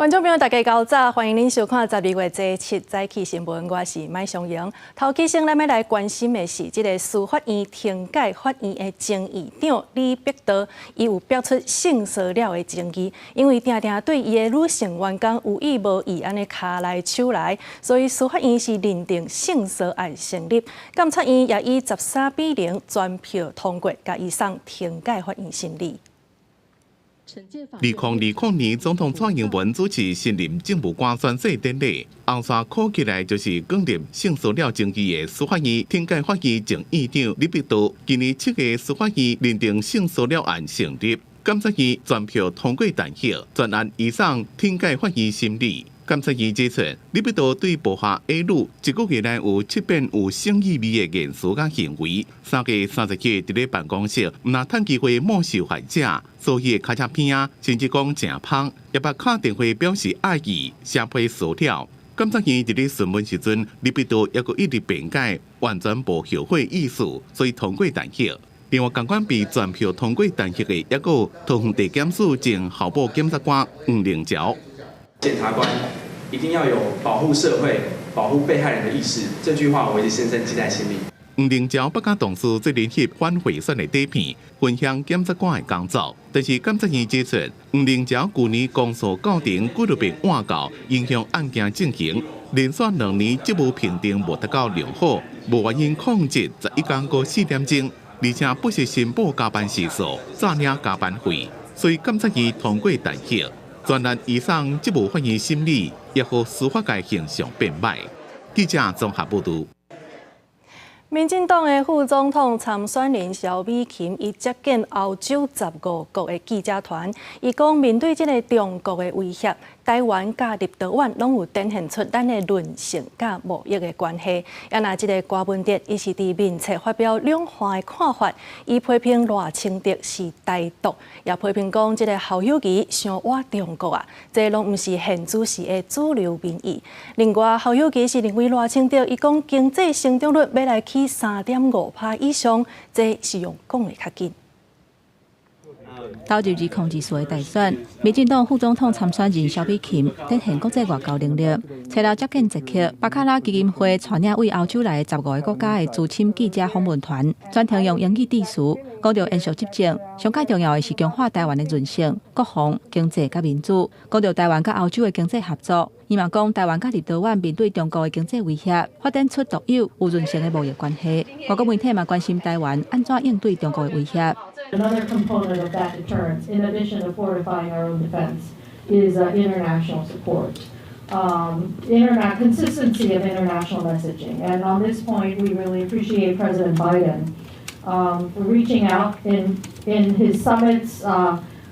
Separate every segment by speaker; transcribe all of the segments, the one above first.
Speaker 1: 观众朋友，大家早早，欢迎您收看12月7日早起新闻，我是麦尚莹。头起先，咱要来关心的是，这个司法院停改法院的前院长李碧德，伊有表出性骚扰的争议，因为常常对伊的女性员工有意无意安尼卡来手来，所以司法院是认定性骚扰成立。监察院也以13-0全票通过，甲伊送停改法院审理。
Speaker 2: 2020年总统蔡英文主持新任政务官宣誓典礼，红线扣起来就是讲入性骚扰争议的司法院停改法院前院长李碧德，今年7月司法院认定性骚扰案成立，监察院全票通过弹劾，专案移送停改法院审理。 监察院指出，李碧德对部下 A 女1个月内有7遍有性意味的言辞甲行为，3月30日伫咧办公室，唔拿趁机会冒受害者，所以卡车片啊，甚至讲正芳，也把敲电话表示爱意，写批骚扰。监察院伫咧询问时阵，李碧德也个一直辩解，完全无后悔意思，所以通过弹劾。 另外，监管被全票通过弹劾的，也有桃园地检署前校部检察官黄玲桥。
Speaker 3: 检察官一定要有保护社会、保护被害人的意识，这句话我一直深深记在心里。
Speaker 2: 黄玲桥不加同事在联合反贿选的底片，分享检察官的工作。但是检察院指出，黄玲桥去年公诉告庭纪录片换稿，影响案件进行，连续2年职务评定无得到良好，无原因控制11天过4点钟，而且不是申报加班时数，诈领加班费，所以检察院通过弹劾。 专案移送职务法院审理，也和司法界形象变歹。记者综合报道。
Speaker 1: 民进党的副总统参选人萧美琴，伊接见欧洲15国的记者团，伊讲面对这个中国的威胁，台湾甲立陶宛拢有展现出咱的韧性甲无益的关系。也拿这个郭文哲，伊是伫面册发表两方的看法，伊批评赖清德是台独，也批评讲这个侯友宜想挖中国啊，这拢毋是现主时的主流民意。另外，侯友宜是认为赖清德，伊讲经济成长率要来去3.5%以上，这是用讲的较紧。
Speaker 4: 到入控制所的大选，民进党副总统参选人萧美琴展现国际外交能力，找到接见1克巴卡拉基金会传领为欧洲来15个国家的驻青记者访问团，专程用英语致辞，讲到延续执政，上界重要的是强化台湾的韧性、国防、经济甲民主，讲到台湾甲欧洲的经济合作。伊嘛讲，台湾甲立陶宛面对中国的经济威胁，发展出独有有韧性的贸易关系。外国媒体嘛关心台湾安怎应对中国的威胁。
Speaker 5: Another component of that deterrence, in addition to fortifying our own defense, is international support. Consistency of international messaging. And on this point, we really appreciate President Biden for reaching out in his summits,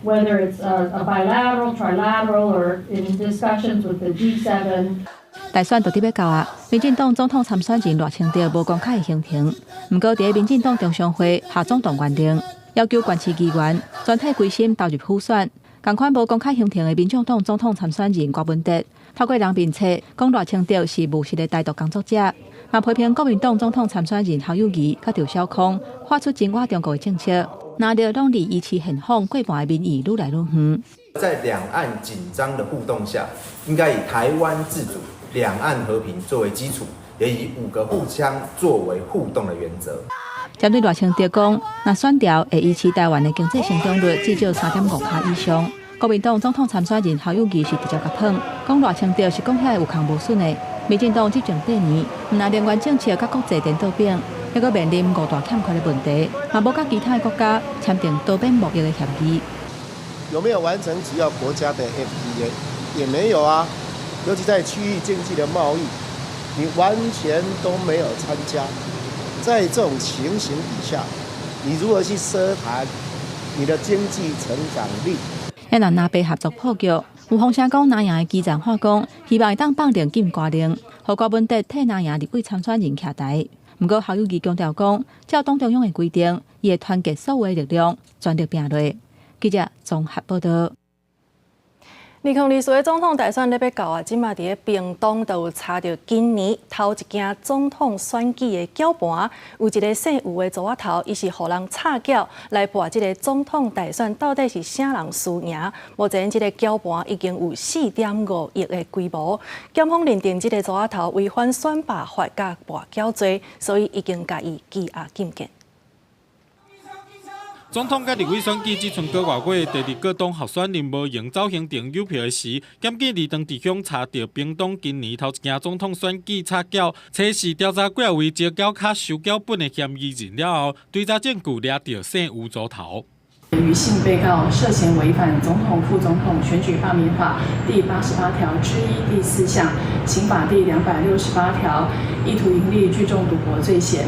Speaker 5: whether it's a bilateral, trilateral, or in discussions with the G7.
Speaker 4: 大选就伫要到啊！民进党总统参选人赖清德无公开行程，不过伫民进党中常会下总统决定。 要求县市议员全体归心投入普选。同款无公开行程的民众党总统参选人郭文哲，透过人面册讲赖清德是务实的台独工作者，嘛批评国民党总统参选人侯友宜甲赵少康发出侵华中国的政策，拿着拢离依期现况过半的民意愈来愈远。
Speaker 6: 在两岸紧张的互动下，应该以台湾自主、两岸和平作为基础，也以5个互相作为互动的原则。
Speaker 4: 针对赖清德讲，若选调会维持台湾的经济成长率至少3.5%以上。国民党总统参选人侯友宜是直接甲喷，讲赖清德是讲遐有空无损的。民进党执政第2，毋但能源政策甲国际颠倒饼，还阁面临5大欠缺的问题，嘛无甲其他国家签订多边贸易的协议。
Speaker 7: 有没有完成主要国家的 FTA？ 也没有啊。尤其在区域经济的贸易，你完全都没有参加。 在这种情形底下，你如何去奢谈你的经济成长率？
Speaker 4: 一旦南北合作破局，有风声讲南洋的基层化工希望会当放定禁瓜令，和郭文哲替南洋立委参选人徛台。不过侯友宜强调讲，照党中央的规定，伊会团结所有的力量，全力拼落。记者综合报道。
Speaker 1: 2024的总统大选咧要到啊，即马伫咧屏东就有查到今年头一件总统选举的搅盘，有一个姓吴的组仔头，伊是互人插脚来博即个总统大选到底是啥人输赢。目前即个搅盘已经有4.5亿的规模，检方认定即个组仔头违反选罢法甲博搅罪，所以已经甲伊羁押禁见。
Speaker 8: 总统甲立委选举只剩个外月，第二个党候选人无用走行程邮票的时，检举二当地乡查到屏东今年头一件总统选举插缴，测试调查几位借缴卡收缴本的嫌疑人了后，对查证据抓到姓吴组头。
Speaker 9: 余姓被告涉嫌违反总统、副总统选举罢免法第88条之一第4项、刑法第268条，意图营利、聚众赌博罪嫌。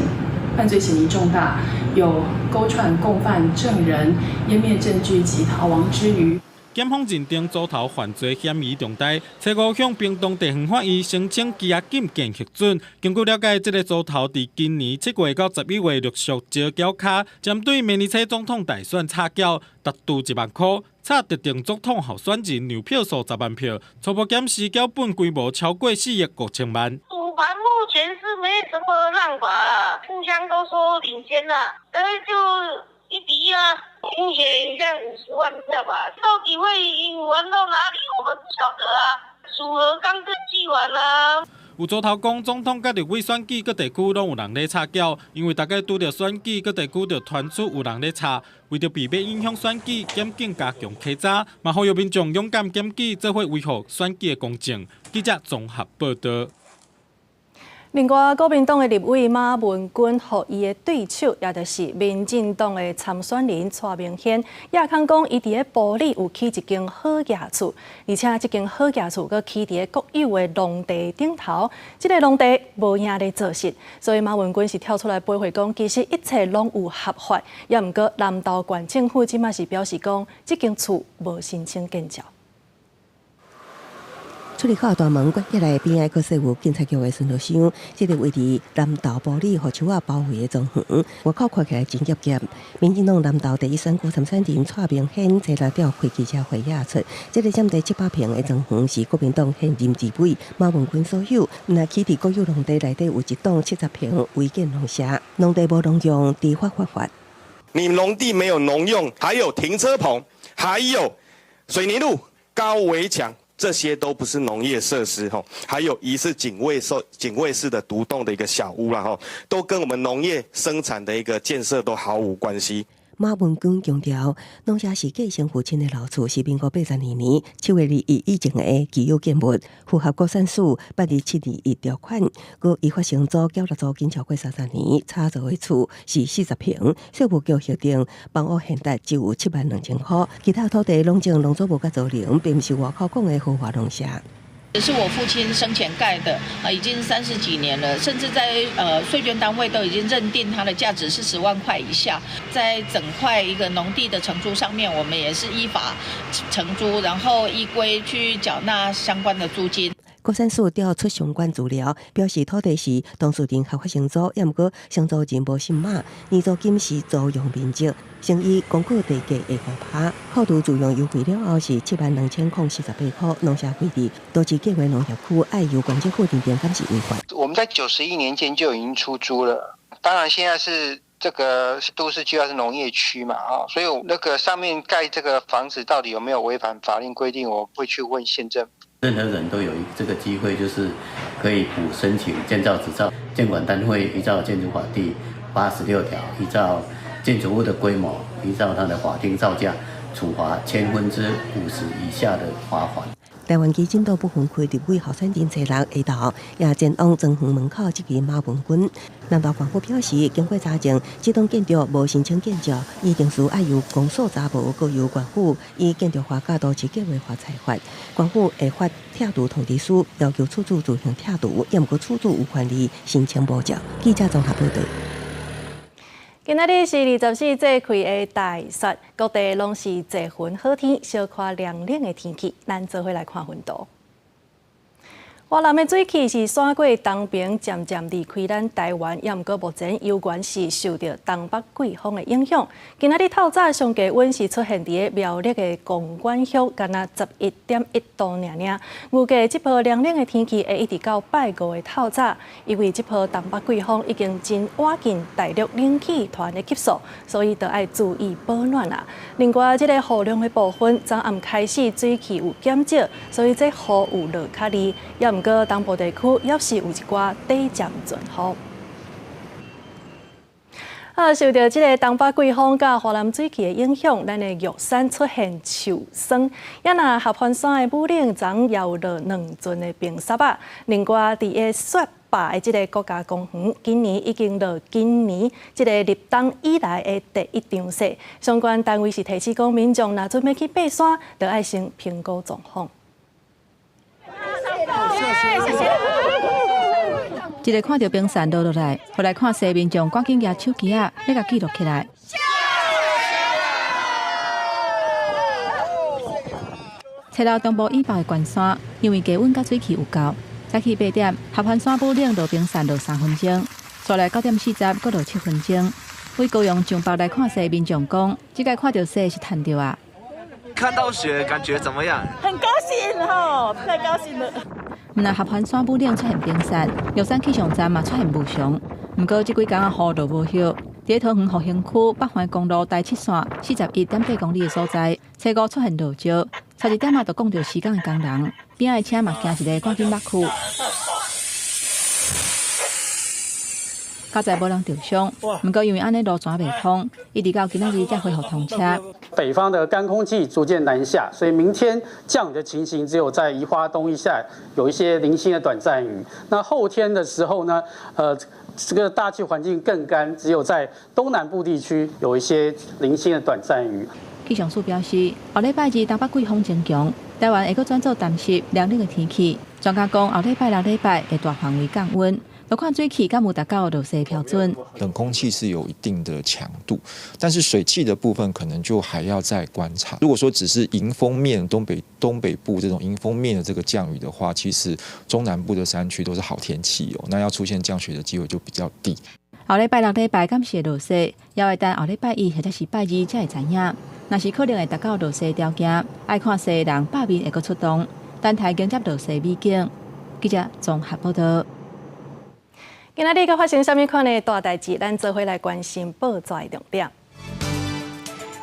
Speaker 9: 犯罪嫌疑重大，有勾串共犯证人、湮灭证据及逃亡之余。
Speaker 8: 检方认定组头犯罪嫌疑重大，初五向屏东地方法院申请羁押禁见核准。经过了解，这个组头伫今年7月到11月陆续借缴卡，针对明年初总统大选插缴达度1万块，插特定总统候选人邮票数10万票，初步检视缴本规模超过4亿5千万。
Speaker 10: 赌盘目前是没什么让法啦，互相都说领先啦，但是就1比1啊，目前这样50万票吧，到底会玩到哪里，我们不晓得啊。属核刚刚计完啦。
Speaker 8: 有组头讲，总统甲立委选举各地区拢有人咧插缴，因为大家拄着选举，各地区就传出有人咧插，为着避免影响选举，检警加强稽查，嘛呼吁民众勇敢检举，做伙维护选举的公正。记者综合报道。
Speaker 1: 另外，国民党的立委马文君，和伊的对手，也就是民进党的参选人蔡明宪，亚康讲，伊伫咧埔里有起一间好业厝，而且这间好业厝阁起伫咧国有的农地顶头。这个农地无影咧做实，所以马文君是跳出来驳回讲，其实一切拢有合法。也毋过南投县政府即马是表示讲，这间厝无申请建造。
Speaker 11: 出入口大门关起来，边仔阁设有警察局的巡逻箱。这个位置南投埔里和树仔包围的纵横，外口看起来真夹夹。民进党南投第一选区参选人蔡明宪坐来调开记者会演出。这个占地700平的纵横是国民党现任立委马文君所有。那起伫国有农地内底有一栋70平违建农舍，农地无农用，地法违法。
Speaker 12: 你农地没有农用，还有停车棚，还有水泥路、高围墙。 这些都不是农业设施哈，还有疑似警卫室的独栋的一个小屋啦哈，都跟我们农业生产的一个建设都毫无关系。
Speaker 11: 马文君强调，农舍是继承父亲的老厝，是民国82年7月2日以前的既有建物，符合国产署8271条款。佮已发生租缴租金超过30年，差租的厝是40平，税务局核定房屋现值只有72000块，其他土地拢经农作物甲造林，并不是外口讲的合法农舍。
Speaker 13: 也是我父亲生前盖的，已经30几年了，甚至在税捐单位都已经认定它的价值是10万块以下。在整块一个农地的承租上面，我们也是依法承租，然后依规去缴纳相关的租金。
Speaker 11: 国产署调出相关资料，表示土地是当事人合法承租，也毋过承租人无姓马，年租金是租用面积，乘以公告地价的5%，扣除自用优惠了后是72048块。农舍规定，多至计划农业区爱由管制户定点监视违法。
Speaker 14: 我们在91年间就已经出租了，当然现在是。 这个都市计划是农业区嘛，所以那个上面盖这个房子到底有没有违反法令规定，我会去问县政府。
Speaker 15: 任何人都有这个机会，就是可以补申请建造执照。建管单位依照建筑法第86条，依照建筑物的规模，依照它的法定造价，处罚50%以下的罚款。
Speaker 11: 台湾基金都不分开立委候选人坐落下头，也前往纵横门口质疑马文君。南投县府表示，经过查证，这栋建筑无申请建造，议定书爱由公所查无，各由县府以建筑法甲都市计划法裁罚。县府会发拆除通知书，要求厝主自行拆除，也毋过厝主有权利申请补缴。记者综合报道。
Speaker 1: 今仔日是24节气的大雪，各地拢是节分好天，小可凉冷的天气。咱做伙来看温度。越南的水汽是闪过东边，渐渐离开咱台湾，也毋过目前有关是受到东北季风的影响。今仔日透早上低温是出现伫苗栗的公馆乡，干那11.1度尔。预计这波凉冷的天气会一直到拜五的透早，因为这波东北季风已经真接近大陆冷气团的级数，所以就要注意保暖啦。另外，这个雨量的部分，昨暗开始水汽有减少，所以这雨有落较厉，也毋过东部地区也是有一寡短暂阵雨。受到这个东北季风甲华南水汽的影响，咱的玉山出现树霜，也那合欢山的武岭昨也有落2尊的冰沙啊。另外，伫个雪霸的这个国家公园，今年已经落今年这个入冬以来的第一场雪。相关单位是提示讲，民众若准备去爬山，就要先评估状况。
Speaker 4: 一个看到冰山落落来，后来看西民众赶紧举手机啊，要甲记录起来。找到中部以北的关山，因为低温甲水汽有够，早起8点，合欢山武岭落冰山落3分钟，再来9点40，搁落7分钟。为高雄上北来看雪民众讲，这个看到雪是赚到啊！
Speaker 16: 看到雪感觉怎么样？
Speaker 17: 很高兴吼，太高兴了。
Speaker 4: 毋但合欢山武岭出现冰山，玉山气象站嘛出现雾凇。毋过这几天啊雨就无歇。伫桃园复兴区北环公路第7线41.8公里的所在，车五出现落石，差1点就讲到施工的工人，边仔的车嘛行一个赶紧落去。较早无人受伤，不过因为安尼路转袂通，一直到今仔日才恢复通车。
Speaker 18: 北方的干空气逐渐南下，所以明天降雨的情形只有在宜花东一带有一些零星的短暂雨。那后天的时候呢，这个大气环境更干，只有在东南部地区有一些零星的短暂雨。
Speaker 4: 气象署表示，后礼拜二东北季风增强，台湾会阁转做淡湿凉冷的天气。专家讲，后礼拜6礼拜会大范围降温。要看水汽敢有达到落雪标准。
Speaker 19: 冷空气是有一定的强度，但是水汽的部分可能就还要再观察。如果说只是迎风面东北部这种迎风面的这个降雨的话，其实中南部的山区都是好天气哦，那要出现降雪的机会就比较低。
Speaker 4: 后礼拜6礼拜敢是会落雪，也会等后礼拜1或者是拜2才会知影。若是可能会达到落雪条件，爱看雪的人百面会阁出动，等待迎接落雪美景。记者综合报道。
Speaker 1: 今仔日佮发生什么款的大代志？咱做伙来关心报纸的重点。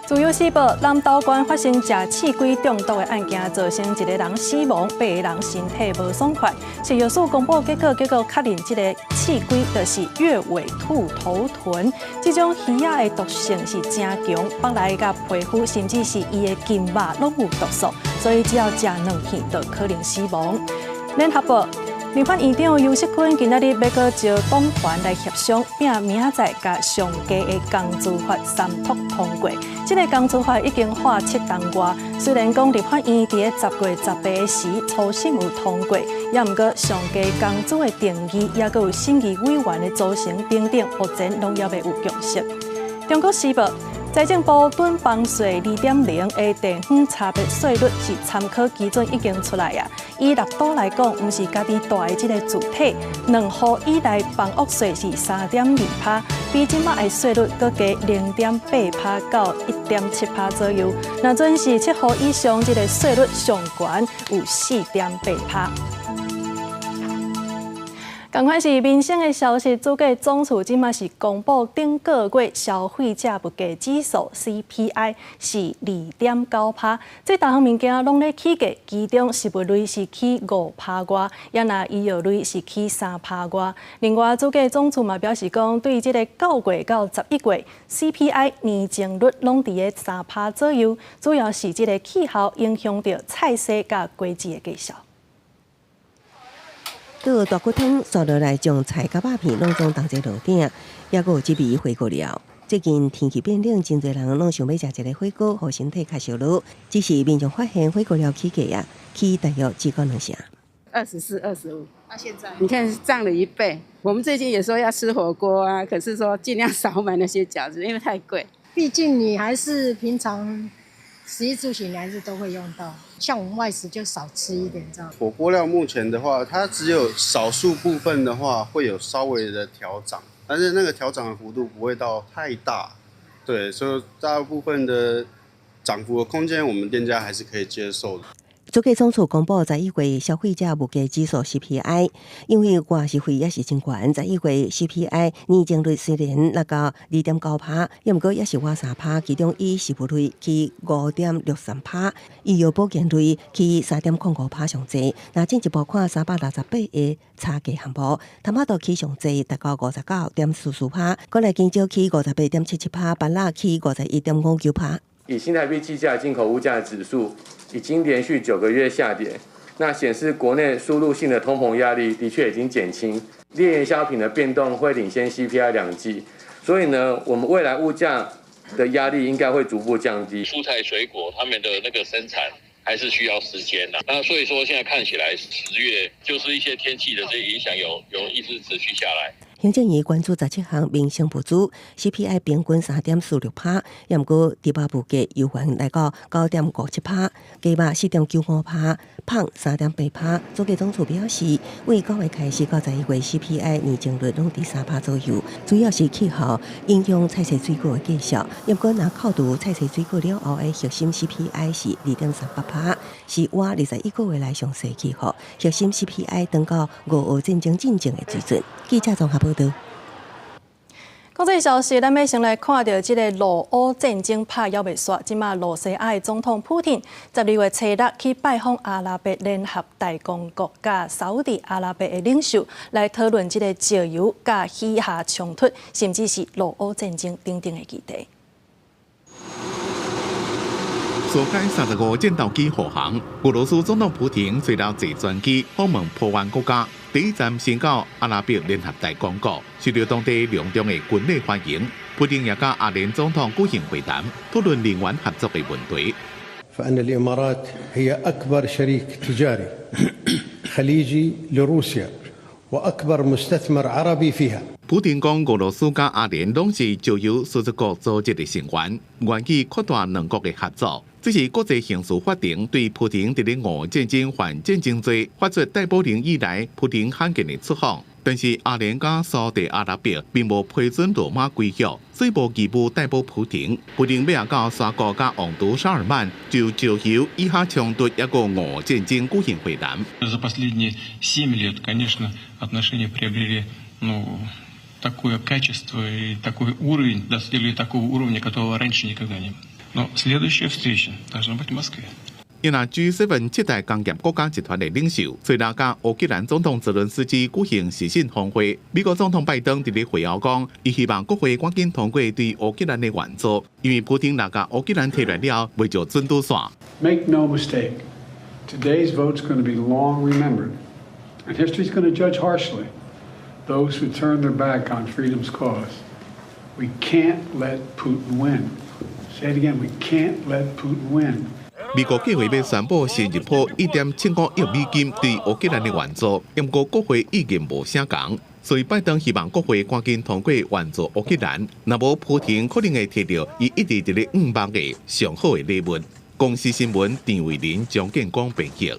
Speaker 1: 自由时报南投县发生食刺龟中毒的案件，造成1个人死亡，8个人身体无爽快。食药署公布结果确认这个刺龟就是月尾兔头豚，这种鱼仔的毒性是真强，腹内甲皮肤甚至是伊的筋肉拢有毒素，所以只要食2片就可能死亡。联合报。立法院长游锡堃今仔日要搁招党团来协商，并明仔载甲上家的工资法3读通过。这个工资法已经划7档外，虽然讲立法院伫10月18时初审有通过，也毋过上家工资的定义，也搁有审议委员的组成等等，目前拢也未有共识。中国时报。财政部囤房税2.0的地方差别税率是参考基准已经出来啊。以6都来讲，毋是家己大的这个主体，2户以内房屋税是3.2%，比即马的税率搁加0.8%到1.7%左右。若准是7户以上，这个税率上悬有4.8%。同款是民生的消息，主计总处即马是公布顶个月消费者物价指数 CPI 是2.9%，这大项物件拢咧起价，其中食物类是起5%外，也那医药类是起3%外。另外，主计总处嘛表示讲，对这个9月到11月 CPI 年增率拢伫个3%左右，主要是这个气候影响到菜色甲果子的价销。
Speaker 11: 个大骨汤刷落来，将菜甲肉片拢总同齐落鼎，也有一味火锅料。最近天气变冷，真侪人拢想要食一个火锅，互身体较烧热。只是民众发现火锅料起价啊，起大约只够2成。
Speaker 20: 24、25。那现在你看涨了1倍。我们最近也说要吃火锅啊，可是说尽量少买那些饺子，因为太贵。
Speaker 21: 毕竟你还是平常食衣住行还是都会用到。像我们外食就少吃一点这样。
Speaker 22: 火锅料目前的话，它只有少数部分的话会有稍微的调涨，但是那个调涨的幅度不会到太大。对，所以大部分的涨幅的空间，我们店家还是可以接受的。
Speaker 11: 主计总处公布11月消费者物价指数 CPI， 因为外消费也是真悬，11月 CPI 年增率虽然落到 2.9%， 也毋过也是滑3%，其中以食物类去 5.63%， 医药保健类去 3.05% 上济。那进一步看368个差价项目，头马豆去上济达到 59.44%， 果来香蕉去 58.77%， 芭乐去 51.59%。
Speaker 23: 以新台币计价进口物价指数已经连续9个月下跌，那显示国内输入性的通膨压力的确已经减轻，炼盐消品的变动会领先 CPI 2季，所以呢，我们未来物价的压力应该会逐步降低。
Speaker 24: 蔬菜水果他们的那个生产还是需要时间的，那所以说现在看起来10月就是一些天气的这些影响有一直持续下来。
Speaker 11: 行政院关注17项民生物资 ，CPI 平均 3.46%， 也毋过猪肉物价优还来到 9.57%， 鸡肉 4.95%， 胖 3.8%。主计总处表示，为9月开始到11月 CPI 年增率拢伫 3% 左右，主要是气候影响菜色水果的计数。也毋过若扣除菜色水果了后的核心 CPI 是 2.38%， 是我21个月来上细气候。核心 CPI 登到5月战争进前的水准。记者综合报道。
Speaker 1: 国际消息，咱要先来看到这个俄乌战争拍还袂煞，即马罗西亚的总统普丁12月初6去拜访阿拉伯联合大公国甲沙烏地阿拉伯的领袖，来讨论这个石油甲以下冲突，甚至是俄乌战争等等的议题。
Speaker 2: 苏开35战斗机护航，俄罗斯总统普廷随了坐专机访问波湾国家，第一站先到阿拉伯联合大公国，受到当地两中的军力欢迎。普廷也甲阿联总统举行会谈，讨论能源合作的问题。
Speaker 25: فإن الإمارات هي أكبر شريك تجاري خليجي لروسيا وأكبر مستثمر عربي فيها。
Speaker 2: 普廷讲，俄罗斯甲阿联拢是石油输出国组织的成员，愿意扩大两国的合作。这是国际刑事法庭对普廷伫咧俄战争犯战争罪发出逮捕令以来，普廷罕见的出访。但是阿联甲沙地阿拉伯并无批准罗马规约，所以无义务逮捕普廷。普廷要到沙国甲旺都沙尔曼就石油以下冲突一个俄战争举行会谈。
Speaker 26: За последние 7 лет, конечно, отношения приобрели, такое качество и такой уровень, достигли такого уровня, которого раньше никогда не было. Но следующая встреча должна быть в Москве.
Speaker 2: 因那 G7 7大工业国家集团的领袖，随后甲乌克兰总统泽伦斯基举行视讯峰会。美国总统拜登伫咧会后讲，伊希望国会赶紧通过对乌克兰的援助，因为普丁若甲乌克兰摕来了，袂就准拄线。
Speaker 27: Make no mistake, today's vote's going to be long remembered, and history's going to judge harshly those who turn their back on freedom's cause. We can't let Putin win. Say it again, we can't let Putin win.
Speaker 2: 美国计划要宣布新一波1.75亿美金对乌克兰的援助，不过国会意见无相同，所以拜登希望国会赶紧通过援助乌克兰，若无普廷可能会摕到伊一直伫咧5万个上好的礼物。公司新闻陈伟林、张建光编辑。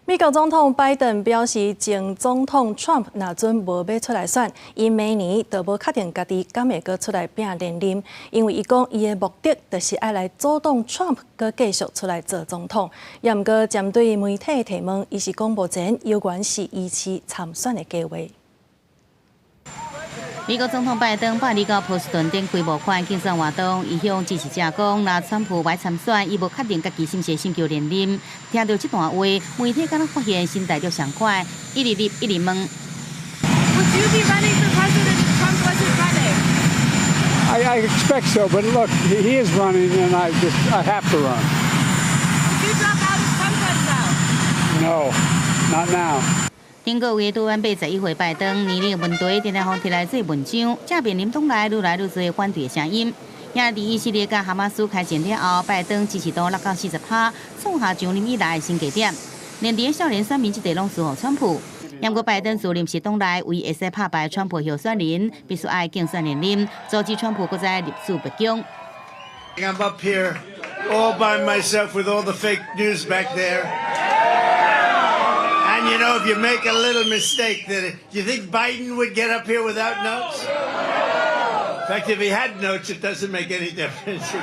Speaker 1: 美国总统拜登表示，前总统 Trump 若准无要出来选，伊明年就无确定家己敢会阁出来拼连任，因为伊讲伊的目的就是爱来阻挡 Trump 阁继续出来做总统。也毋过针对媒体提问，伊是讲目前有关是依期参选的计划。
Speaker 4: 美国总统拜登8日到波士顿顶规模款竞选活动，伊向支持者讲，若川普歹参选，伊无确定家己是毋是寻求连任。听到这段话，媒体敢若发现心态着上快，一直问。Would
Speaker 28: you be running for president if Trump wasn't running?
Speaker 27: I expect so, but look, he is running, and I have to run.
Speaker 28: Would you drop out if Trump runs out?
Speaker 27: No, not now.
Speaker 4: 顶个月拄完81岁拜登年龄的问题，常常互提来做文章，正面临党内愈来愈多反对的声音。也伫以色列甲哈马斯开战了后，拜登支持度落到40%，创下上任以来的新低点。连伫少年选民这地拢输互川普。不过拜登自任时党内为会使拍败川普候选人，必须爱竞选连任，阻止川普搁再入主白宫。
Speaker 29: I'm up here
Speaker 3: all by myself with all the fake news back there. And you know, if you make a little mistake, do you think Biden would get up here without notes? In fact, if he had notes, it doesn't make any difference.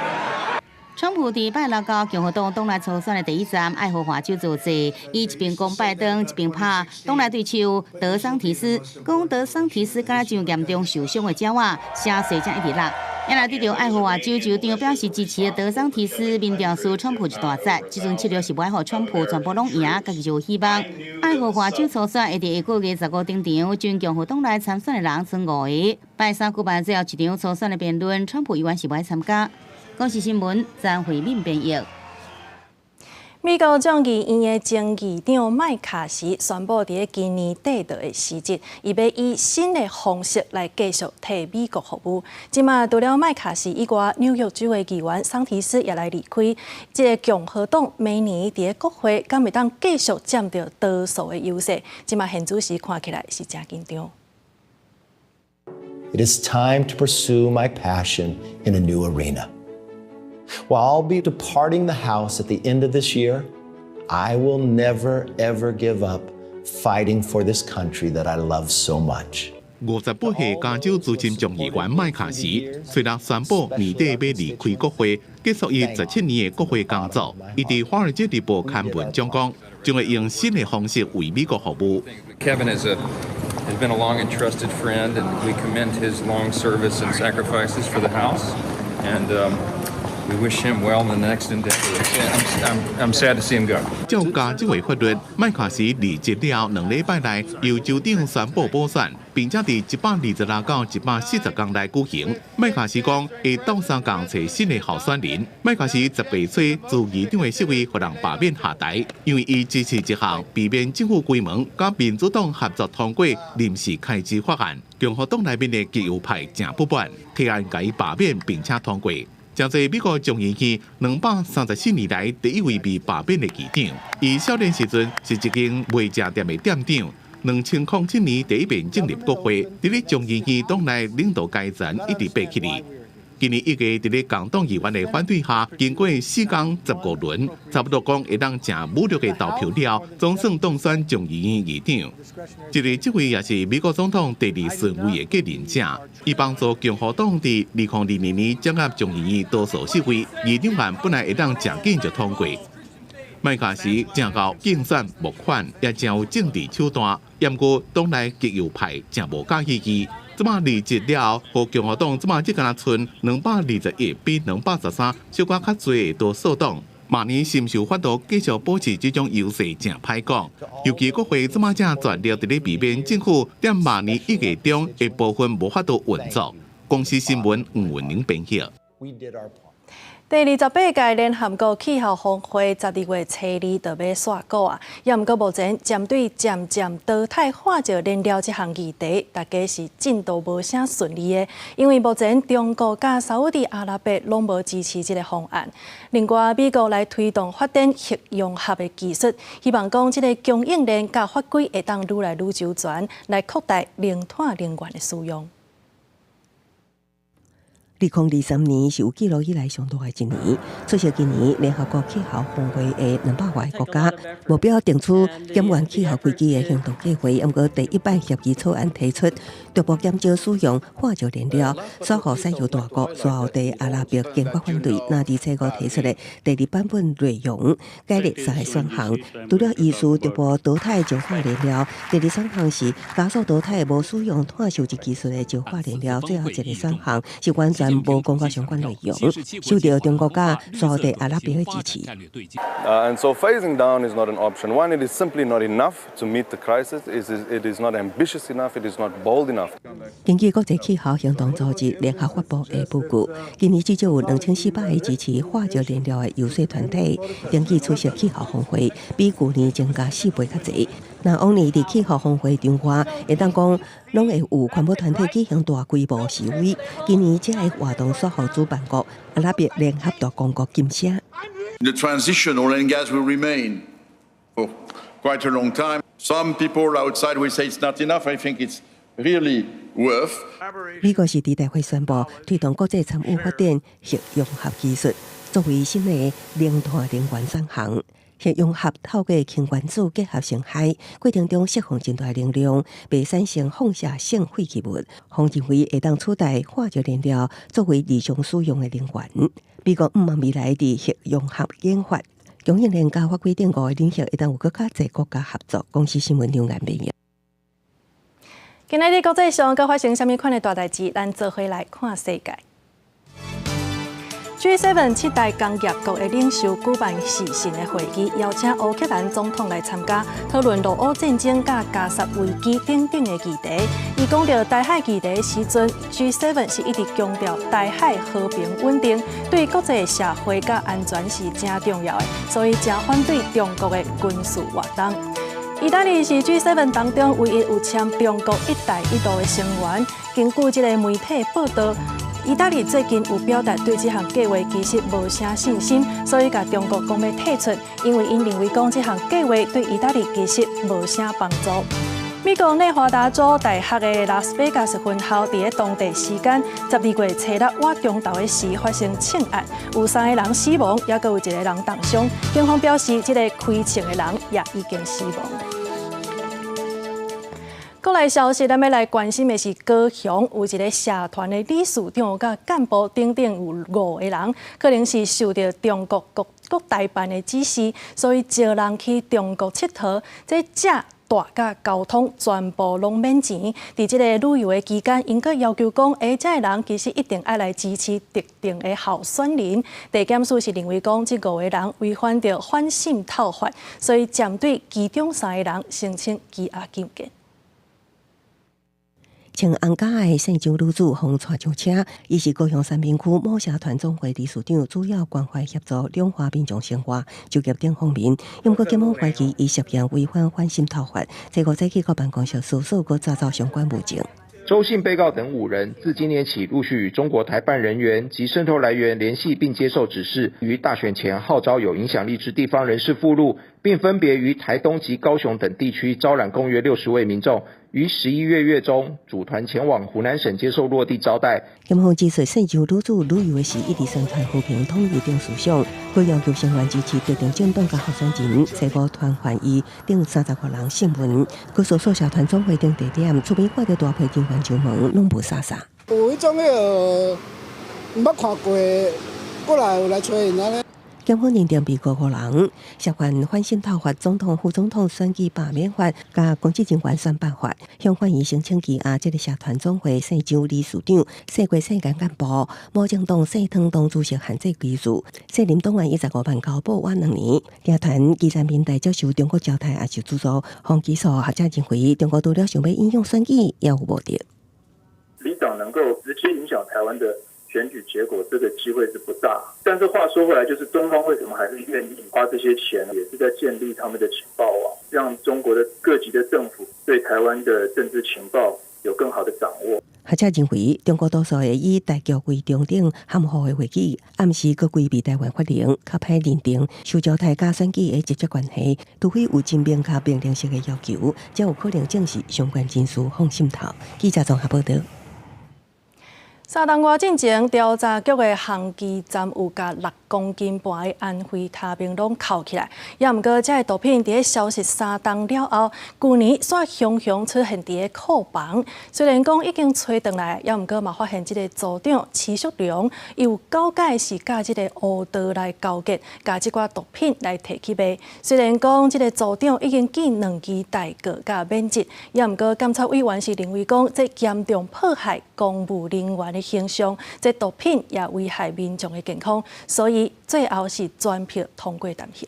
Speaker 5: 川普伫拜六到共和党党内初选的第一站爱荷华州造势，伊一边讲拜登，一边拍党内对手德桑提斯，讲德桑提斯敢若像严重受伤的鸟仔，声势才一直落。因来对着爱荷华州州长表示支持的德桑提斯，民调输川普一大截，即阵策略是不爱互川普全部拢赢，家己就有希望。爱荷华州初选会伫下个月15顶场，全共和党内参选的人剩5个。拜三举办最后一场初选的辩论，川普依然是不爱参加。公视新闻张惠敏编译。
Speaker 1: 美国众议院的前议长麦卡锡宣布，伫今年底到的时节，伊要以新的方式来继续替美国服务。即马除了麦卡锡以外，纽约州的议员桑提斯也来离开。即个共和党明年伫国会敢会当继续占到多数的优势？即马现主时看起来是真紧张。
Speaker 6: It is time to pursue my passion in a new arena. While I'll be departing the House at the end of this year, I will never, ever give up fighting for this country that I love so much.
Speaker 2: 58岁加州资深众议员麦卡锡虽然宣布年底要离开国会，结束伊17年的国会工作，伊伫《华尔街日报》刊文中讲，将会用新的方式为美国服务。
Speaker 7: Kevin has been a long and trusted friend, and we commend his long service and sacrifices for the House. And we wish him well in the next endeavor. I'm sad to see him go.
Speaker 2: 照加州的法律，麦卡锡离职了2礼拜内，由州长宣布补选，并且伫126到140天内举行。麦卡锡讲会斗相共找新的候选人。麦卡锡18岁自议长的职位，互人罢免下台，因为伊支持一项避免政府关门、甲民主党合作通过临时开支法案。共和党内面的极右派正不满，提案甲伊罢免并且通过。真侪美国众议院234年来第一位被罢免的议长，伊少年时阵是一间卖食店的店长。2007年第一遍进入国会，伫咧众议院党内领导阶层一直爬起来。今年1月，伫咧共党议员的反对下，经过4天15轮，差不多讲会当正武力的投票了，总算当选众议院议长。这位也是美国总统第2顺位的继任者，伊帮助共和党伫2022年掌握众议院多数席位，议长案本来会当正紧就通过。麦卡锡正到竞选募款，也真有政治手段，不过党内极右派正无介意伊。即马离职了后，和共和党即马只敢剩221比213，小可较侪的多数党。明年是毋是有法度继续保持这种优势，正歹讲。尤其国会即马正全力伫咧避免政府在明年1月中的部分无法度运作。公司新闻黄文玲编辑。
Speaker 1: 第28届联合国气候峰会12月初2就要煞果啊，也毋过目前针对渐渐淘汰化石燃料这项议题，大家是进度无啥顺利的，因为目前中国甲沙烏地阿拉伯拢无支持这个方案。另外，美国来推动发展核融合的技术，希望讲这个供应链甲法规会当愈来愈周全，来扩大零碳能源的使用。
Speaker 11: 2023年是有记录以来上大的一年，出席今年联合国气候峰会的200多个国家，目标定出减缓气候危机的行动计划。不过，第一版协议草案提出，逐步减少使用化石燃料，稍后石油大国沙烏地阿拉伯堅決反對。那第7個提出的第2版本內容，改列3個選項，除了意思逐步淘汰淨化燃料，第2選項是加速淘汰無使用碳收集技術的淨化燃料，最後一個選項是完全無公告相關內容，受到中國甲沙烏地阿拉伯的支持。
Speaker 8: And so phasing down is not an option. One, it is simply not enough to meet the crisis. It is not ambitious enough. It is not bold enough.
Speaker 11: 根據國際氣候行動組織聯合發布的報告，今年至少有2400個支持化石燃料的遊說團體登記出席氣候峰會，比去年增加4倍較濟。那往年伫氣候峰會場外，會當講攏會有環保團體舉行大規模示威。今年這個活動煞予主辦國阿拉伯聯合大公國禁聲。
Speaker 9: The transition oil and gas will remain for quite a long time. Some people outside will say it's not enough. I think it's really worth.
Speaker 11: 美國是伫大會宣布推動國際參與發展核融合技術。作为新的零碳能源产项。核融合透过氢原子结合成海，过程中释放真大能量，被产生放射性废弃物。方认为会当取代化石燃料作为日常使用的能源。美国希望未来伫核融合研发、供应链加发规定5个领域，会当有更加侪国家合作。公司新闻两岸边面。
Speaker 1: 今日的国际上，佮发生什么款的大代志？咱做回来看世界。G7 7大工业国的领袖举办视讯的会议，邀请乌克兰总统来参加，讨论俄乌战争、甲加沙危机等等的议题。伊讲到台海议题的时阵 ，G7 是一直强调台海和平稳定，对国际社会甲安全是真重要的，所以真反对中国的军事活动。意大利是 G7 当中唯一有签中国一带一路的成员。根据这个媒体报道，意大利最近有表达对这项计划其实无啥信心，所以甲中国讲要退出，因为因认为讲这项计划对意大利其实无啥帮助。美国内华达州大学的拉斯维加斯分校，伫当地时间12月初6晚中昼的时发生枪案，有3个人死亡，也阁有1个人重伤。警方表示，这个开枪的人也已经死亡。国内消息，咱要来关心的是高雄有一个社团的理事长、甲干部等等有5个人，可能是受到中国各台办的指示，所以招人去中国佚佗，这大甲交通全部拢免钱。伫这个旅游的期间，因阁要求讲，这个人其实一定要来支持特定的候选人。地检署是认为讲，这5个人违反着反渗透法，所以针对其中3个人申请羁押禁见。穿红甲的姓周女子奉带上车，伊是高雄三明区某社团总会理事长，主要关怀协助两化民众生活。就业等方面，因过检方怀疑伊涉嫌违反反渗透法，结果再去各办公室搜索和查找相关物证。
Speaker 10: 周姓被告等5人，自今年起陆续与中国台办人员及渗透来源联系，并接受指示，于大选前号召有影响力之地方人士附录，并分别于台东及高雄等地区招揽共约60位民众，于11月中组团前往湖南省接受落地招待。
Speaker 11: 检方指出，姓周女子旅游的时一直宣传和平统一等思想，佮要求成员支持特定政党甲候选人，结果团还伊等30个人新闻。佮所属社团总会等地点，厝边看到大批警员上门，拢无啥。
Speaker 12: 有迄种唔捌看过，过来有来找因安尼。
Speaker 11: 检方认定被告5人涉犯反渗透法、总统、副总统选举罢免法、甲公职人员选拔法，向反移申请羁押。这个社团总会姓周理事长、世过世间干部、某政党社团党主席限制规矩，涉任党案150万交保晚2年。社团基层面代接受中国交代，也是资助，方起诉学者认为，中国除了想要影响选举，也有目的。
Speaker 13: 里长能够直接影响台湾的选举结果，这个机会是不大。但是话说回来，就是中方为什么还是愿意花这些钱，也是在建立他们的情报网，让中国的各级的政府对台湾的政治情报有更好的掌握。
Speaker 11: 学者认为，中国多数会以大局为重点含糊的会议，暗示佮规避台湾法令，较歹认定受交代甲选举的直接关系，除非有真明确明定式的要求，才有可能证实相关人士放渗透。记者综合报道。3冬外进前，调查局的航机站有甲6公斤半的安非他命拢扣起来，也毋过这个毒品伫消失3冬了后，去年煞熊熊出现伫个库房。虽然讲已经找回来，也毋过嘛发现这个组长齐淑良有高解是甲这个乌道来交结，甲这寡毒品来提去卖。虽然讲这个组长已经记2支大过甲免职，也毋过监察委员是认为讲这严重迫害公务人员的形象，这毒品也危害民众的健康，所以最后是全票通过弹劾。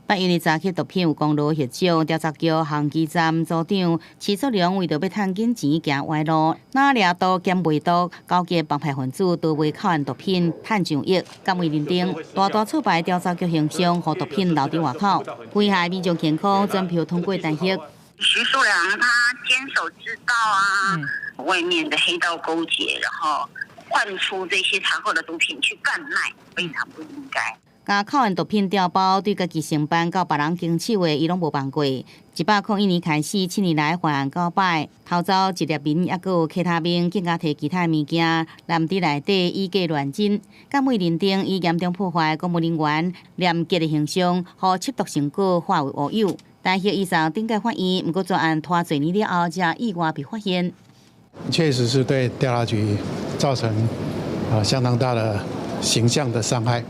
Speaker 5: 8月查起毒品有公路血酒，调查局航机站组长齐淑良为着要趁紧钱行歪路，拿掠刀兼卖刀，交结帮派分子多卖口岸毒品趁上亿。监委认定大大挫败调查局形象，和毒品留伫外口，危害民众健康，全票通过弹劾。
Speaker 14: 徐淑良他坚守之道啊，外面的黑道勾结，然后换出这些查获的毒品去贩卖，非常不应该。
Speaker 5: 甲靠岸毒品调包，对家己承办到别人经手的，伊拢无办过。101年开始，7年来犯案9摆，偷走一粒面，还有其他面，更加摕其他物件揽伫内底，以假乱真。敢未认定以严重破坏公务人员廉洁的形象，和吸毒成果化为乌有。但迄以上顶届法院，毋过专案拖侪年了后，才意外被发现。
Speaker 25: 确实是对调查局造成相当大的形象的伤害。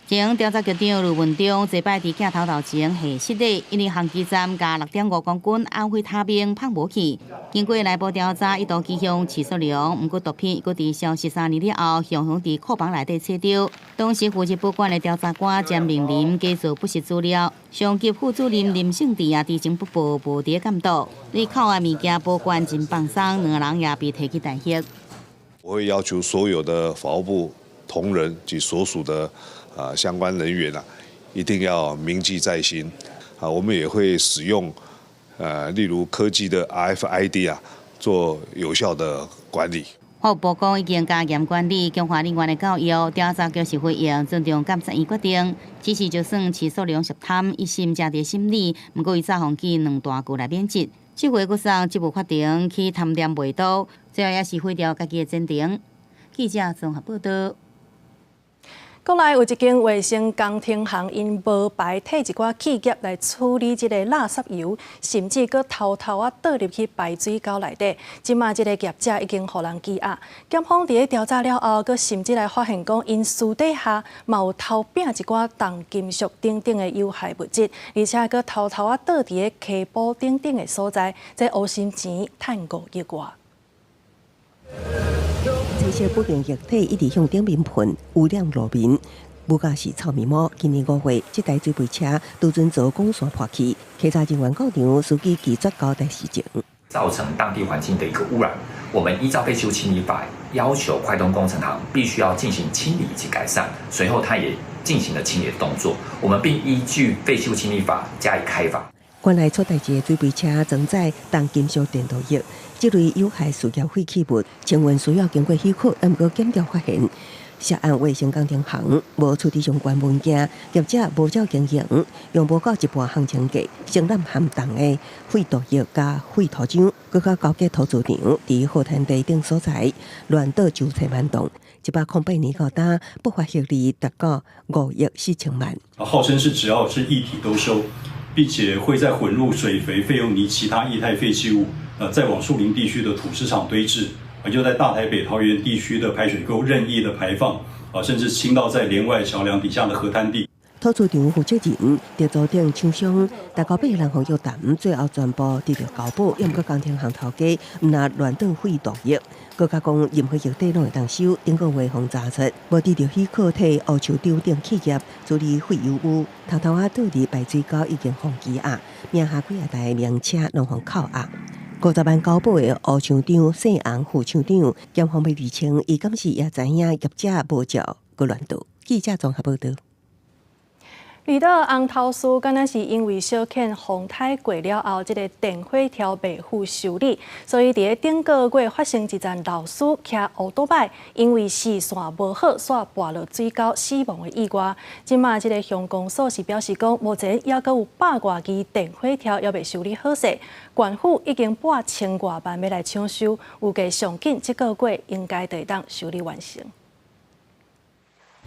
Speaker 5: 前调查局长卢文忠坐摆伫镜头头前下失礼，因为航机站加6.5公斤安徽塔面放无去。经过内部调查，一度指向起诉量，毋过毒品佫伫消失3年了后，雄雄伫库房内底找到。当时负责保管的调查官将命令假造不实资料，上级副主任林胜志也知情不报，无伫监督。对扣案物件保管真放松，2人也被提起逮捕。
Speaker 15: 我会要求所有的法务部同仁及所属的相关人员一定要铭记在心。我们也会使用例如科技的 RFID 做有效的管理。
Speaker 5: 法务部讲已经加严管理强化人员的教育，调查局是会用尊重监察院决定。只是就算起诉量涉贪，一审加伫审理，不过伊早放弃2大句来免职。这回佫送职务法庭去贪念袂倒，最后也是毁掉家己的前程。记者综合报道。
Speaker 1: 国内有一间卫生工程行，因无牌替一寡企业来处理这个垃圾油，甚至佫偷偷倒入去排水沟内底。即马这个业者已经互人羁押。检方伫咧调查了后，佫甚至来发现讲，因私底下嘛有偷摒一寡重金属等等的有害物质，而且佫偷偷倒伫咧溪埔等等的所在，这恶心钱赚5亿外。
Speaker 11: 这些不明液体一直向顶面喷，污染路面。无假是臭面膜。今年5月，这台水肥车都准遭公线破去，稽查人员到场，司机拒绝交代事情，
Speaker 16: 造成当地环境的一个污染。我们依照废弃物清理法，要求快东工程行必须要进行清理以及改善，随后他也进行了清理的动作。我们并依据废弃物清理法加以开罚。
Speaker 11: 原来出代志的水肥车装载重金属电镀液，这类有害塑胶废弃物，请问需要经过许可，毋过检调发现，涉案卫生工程行无处理相关文件，业者无照经营，用无到一半行情价，承揽含重的废镀液加废土浆，佮较高级投资场伫后滩地等所在乱倒9千万栋，108年到单不法获利达到5亿4千万。
Speaker 17: 号称是只要是液体都收，并且会再混入水肥、废用泥、其他液态废弃物，再往树林地区的土石场堆置，就在大台北、桃园地区的排水沟任意的排放，甚至倾倒在连外桥梁底下的河滩地。
Speaker 11: 土资场负责人着租顶厂商，大高8人互约谈，最后全部得到交保，要毋过工程行头家毋若乱倒废镀液，佮加讲任何液体拢会当收，顶个月防查出，无得到许可替乌树场等企业处理废油污，偷偷倒入排水沟已经放羁押，名下几台名车拢互扣押。50万交保的乌厂长姓洪副厂长，检方要厘清，伊敢是也知影业者无照佮乱倒。记者综合报道。
Speaker 1: 离岛红头树敢若是因为小犬风台过了后，这个电火条未赴修理，所以伫咧顶个月发生一件老师骑乌多摆，因为视线无好，煞跋落水沟死亡的意外。即马这个乡公所是表示讲，目前还阁有100多支电火条还未修理好势，县府已经拨1000多万要来抢修，预计上紧这个月应该就会当修理完成。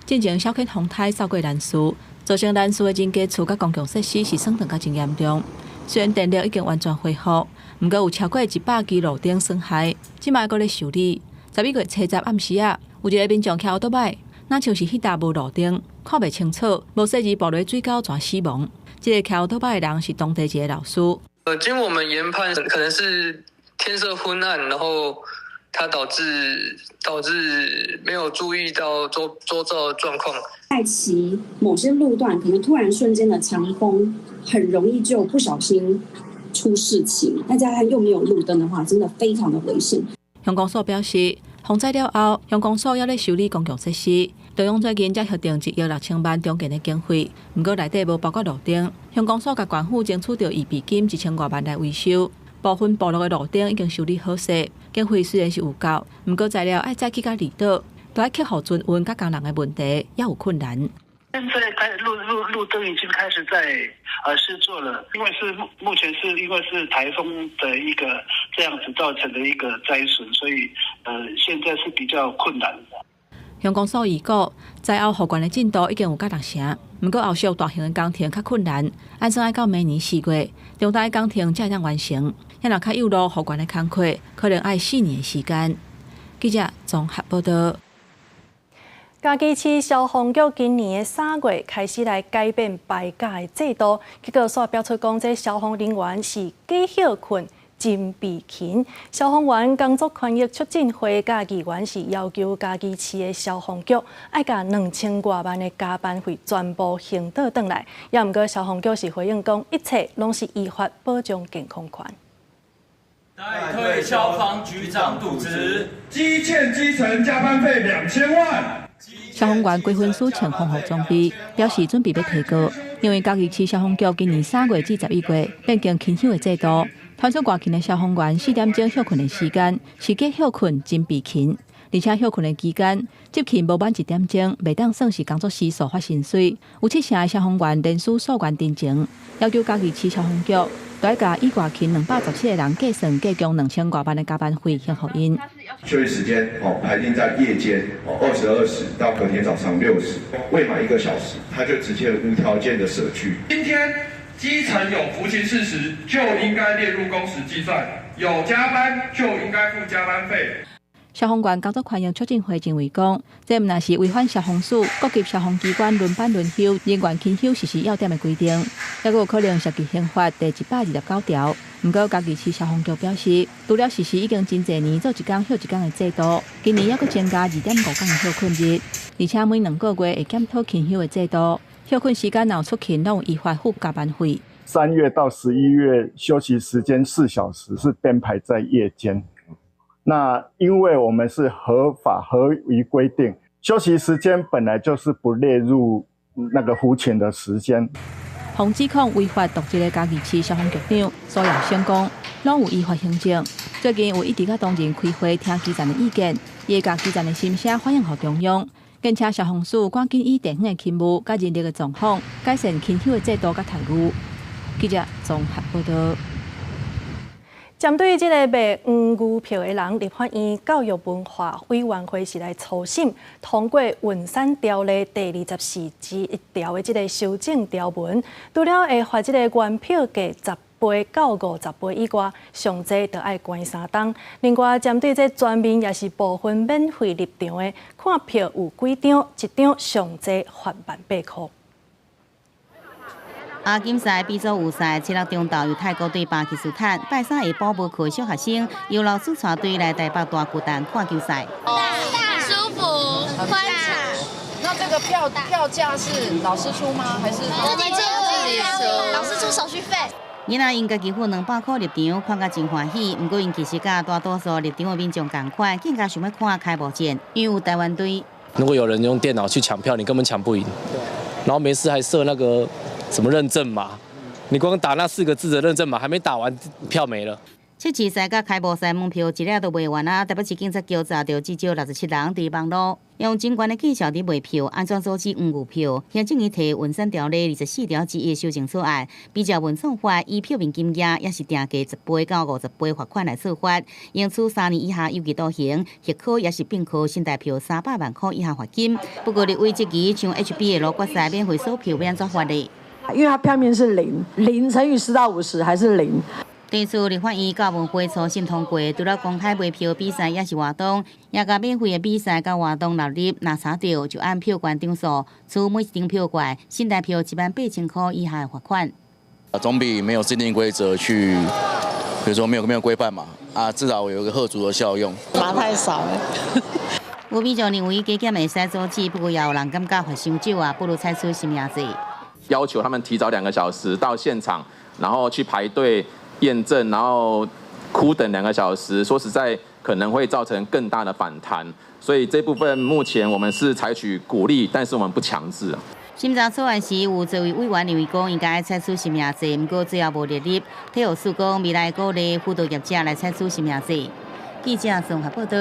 Speaker 4: 进前小犬风台扫过烂树，造成烂树的人家厝甲公共设施是损伤甲真严重。虽然电力已经完全恢复，不过有超过100支路顶损害，即卖阁咧修理。11月初10暗时有一个民众骑乌多摆，那像是迄搭无路顶，看袂清楚，无细致暴落水沟全死亡。这个骑乌多摆的人是当地一个老师。
Speaker 18: 经我们研判，可能是天色昏暗，然后它导致没有注意到周遭的状况。
Speaker 19: 在骑某些路段，可能突然瞬间的强风，很容易就不小心出事情。再加上又没有路灯的话，真的非常的危险。
Speaker 4: 乡公所表示，风灾了后，乡公所要咧修理公共设施，中央最近才核定1亿6千万中建的经费，不过内底无包括路灯。乡公所甲县府争取到预备金1000多万来维修。部分部落的路顶已经修理好势，经费虽然是有够，不过材料要再去到离岛，都要克服船运甲工人的问题，也有困难。
Speaker 20: 现在路灯已经开始在施作了，因为目前因为是台风的一个这样子造成的一个灾损，所以现在是比较困难的。
Speaker 4: 乡公所预估，灾后复原的进度已经有到60%，不过后续大型的工程较困难，按算要到明年4月，重大的工程才能完成。若较有路复原的工课，可能要4年的时间。记者综合报道。
Speaker 1: 嘉义市消防局今年3月开始来改变排假的制度，结果煞标出讲，这消防人员是假休困、真被勤。消防员工作权益促进会甲议员是要求嘉义市的消防局爱甲2000多万的加班费全部还倒转来。也毋过消防局是回应讲，一切拢是依法保障健康权。
Speaker 21: 代退消防局长渎职，积欠基层加班费2000万。
Speaker 4: 消防员归分署穿防护装备，表示准备要提高，因为嘉义市消防局今年3月至11月变更勤休的制度，传出外勤的消防员4点钟休困的时间是假休困真被勤，而且休困的期间执勤无满1点钟，袂当算是工作时所发薪水。有7成的消防员连续诉愿陈情，要求嘉义市消防局都要甲以外勤217个人计算计共2000多万的加班费还给因。
Speaker 22: 休息时间排定在夜间22时到隔天早上6时，未满1个小时，他就直接无条件的舍去。
Speaker 21: 今天基层有服勤事实，就应该列入工时计算；有加班就应该付加班费。
Speaker 4: 消防员工作权益促进会认为讲，这毋若是违反消防署各级消防机关轮班轮休、人员勤休实施要点的规定，也有可能涉及刑法第129条。不过，嘉义市消防局表示，除了实施已经真侪年做1天休1天的制度，今年还佫增加2.5天的休困日，而且每2个月会检讨勤休的制度。休困时间若有出勤，拢有依法付加班费。
Speaker 23: 3月到11月休息时间4小时是编排在夜间。那因为我们是合法合于规定，休息时间本来就是不列入那个服勤的时间。
Speaker 4: 防指控违法渎职的嘉义市消防局长苏耀生讲，拢有依法行政。最近有一直甲同仁开会听基层的意见，也甲基层的心声反映给中央，建请消防署赶紧以地方的勤务甲人力的状况，改善勤休的制度甲态度。记者综合报道。
Speaker 1: 针对这个卖黄牛票的人，立法院教育文化委员会是来初审通过《云山条例》第24之1条的这个修正条文，除了会罚这个原票价10倍到50倍以外，上济就要关3档。另外，针对这全面也是部分免费入场的，看票有几张，一张上济罚180块。
Speaker 5: 亚锦赛 B 组预赛7日中昼由泰国对巴基斯坦，拜三下晡无课小学生由老师带队来台北大巨蛋看球赛。
Speaker 24: 大舒服，宽敞。
Speaker 26: 那这个票价是老师出吗？还是
Speaker 24: 我们自己出？老师出手续费。
Speaker 5: 囡仔因家己付200块入场，看甲真欢喜。不过因其实甲大多数入场的民众同款，更加想要看开幕战，因为有台湾队。
Speaker 27: 如果有人用电脑去抢票，你根本抢不赢。然后没事还设那个什么认证码，你光打那4个字的认证码，还没打完，票没了。
Speaker 5: 7次赛甲开幕赛门票一粒都卖完啊！台北市警察局查到至少67人伫网络用真悬的技巧伫卖票，安怎阻止黄牛票？行政院提《云山条例》24条之1修正草案，比照文创法，以票面金额也是定价10倍到50倍罚款来处罚，应处3年以下有期徒刑，或科也是并科新台票300万块以下罚金。不过，立委质疑像 HBL 决赛免费售票要安怎罚的？
Speaker 26: 因为它票面是0乘以10到50还是0。
Speaker 5: 对此，立法院教文会初审通过，除了公开卖票比赛也是活动，也甲免费的比赛甲活动纳入，若查到就按票券张数，处每张票券新台票18000块以下的罚款。
Speaker 28: 总比没有制定规则去，比如说没有规范嘛，至少有一个吓阻的效用。
Speaker 26: 罚太少了。
Speaker 5: 有民众认为加减会使阻止，不过也有人感觉罚伤少啊，不如采取新名制。
Speaker 29: 要求他们提早2个小时到现场，然后去排队验证，然后苦等2个小时，说实在可能会造成更大的反弹。所以这部分目前我们是采取鼓励，但是我们不强制。
Speaker 5: 审查草案时，有1位委员认为讲应该采取新名制，不过最后无列入。体育署讲未来鼓励辅导业者来采取新名制。记者综合报道。